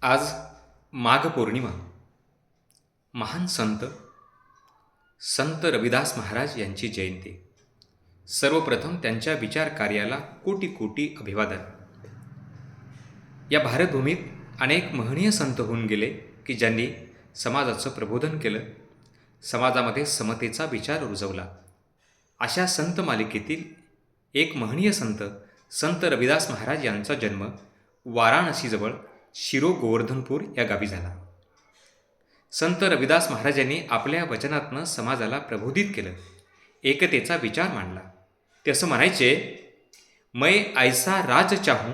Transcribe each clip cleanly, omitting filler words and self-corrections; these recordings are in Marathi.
आज माघ पौर्णिमा. महान संत संत रविदास महाराज यांची जयंती. सर्वप्रथम त्यांच्या विचार कार्याला कोटी कोटी अभिवादन. या भारतभूमीत अनेक महनीय संत होऊन गेले की ज्यांनी समाजाचं प्रबोधन केलं, समाजामध्ये समतेचा विचार रुजवला. अशा संत मालिकेतील एक महनीय संत संत रविदास महाराज यांचा जन्म वाराणसीजवळ शिरो गोवर्धनपूर या गावी झाला. संत रविदास महाराजांनी आपल्या वचनातनं समाजाला प्रबोधित केलं, एकतेचा विचार मांडला. ते असं म्हणायचे, मैं ऐसा राज चाहूं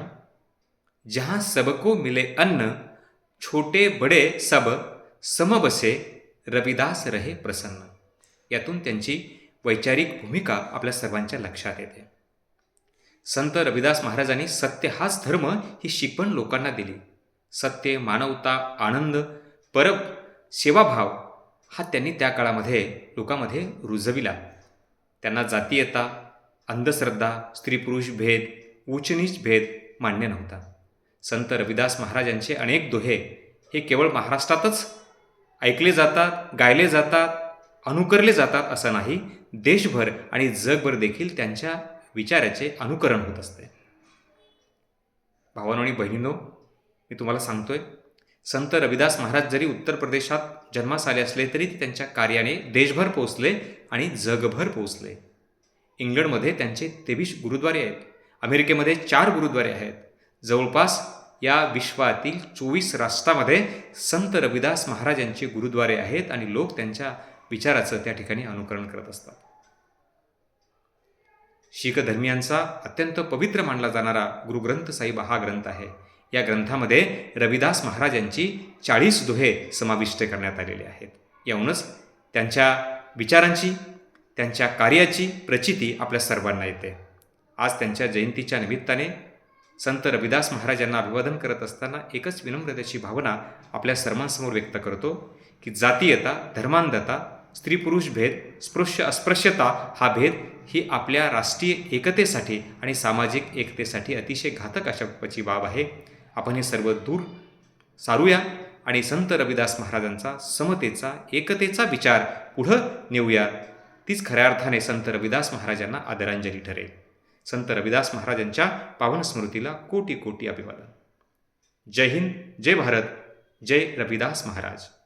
जहां सबको मिले अन्न, छोटे बडे सब सम बसे, रविदास रहे प्रसन्न. यातून त्यांची वैचारिक भूमिका आपल्या सर्वांच्या लक्षात येते. संत रविदास महाराजांनी सत्य हाच धर्म ही शिकवण लोकांना दिली. सत्य, मानवता, आनंद, परब, सेवाभाव हा त्यांनी त्या काळामध्ये लोकांमध्ये रुजविला. त्यांना जातीयता, अंधश्रद्धा, स्त्री पुरुष भेद, उच्च-नीच भेद मान्य नव्हता. संत रविदास महाराजांचे अनेक दोहे हे केवळ महाराष्ट्रातच ऐकले जातात, गायले जातात, अनुकरले जातात असं नाही, देशभर आणि जगभर देखील त्यांच्या विचाराचे अनुकरण होत असते. भावांनो आणि बहिणींनो, मी तुम्हाला सांगतोय, संत रविदास महाराज जरी उत्तर प्रदेशात जन्मास आले असले तरी ते त्यांच्या कार्याने देशभर पोहोचले आणि जगभर पोहोचले. इंग्लंडमध्ये त्यांचे 23 गुरुद्वारे आहेत. अमेरिकेमध्ये 4 गुरुद्वारे आहेत. जवळपास या विश्वातील 24 राष्ट्रामध्ये संत रविदास महाराजांचे गुरुद्वारे आहेत आणि लोक त्यांच्या विचाराचं त्या ठिकाणी अनुकरण करत असतात. शीख धर्मियांचा अत्यंत पवित्र मानला जाणारा गुरुग्रंथ साहिब हा ग्रंथ आहे. या ग्रंथामध्ये रविदास महाराजांची 40 दोहे समाविष्ट करण्यात आलेले आहेत. याहूनच त्यांच्या विचारांची, त्यांच्या कार्याची प्रचिती आपल्या सर्वांना येते. आज त्यांच्या जयंतीच्या निमित्ताने संत रविदास महाराजांना अभिवादन करत असताना एकच विनम्रतेची भावना आपल्या सर्वांसमोर व्यक्त करतो की जातीयता, धर्मांधता, स्त्री पुरुष भेद, स्पृश्य अस्पृश्यता हा भेद ही आपल्या राष्ट्रीय एकतेसाठी आणि सामाजिक एकतेसाठी अतिशय घातक अशाची बाब आहे. आपण हे सर्व दूर सारूया आणि संत रविदास महाराजांचा समतेचा, एकतेचा विचार पुढं नेऊया. तीच खऱ्या अर्थाने संत रविदास महाराजांना आदरांजली ठरेल. संत रविदास महाराजांच्या पावन स्मृतीला कोटी कोटी अभिवादन. जय हिंद, जय भारत, जय रविदास महाराज.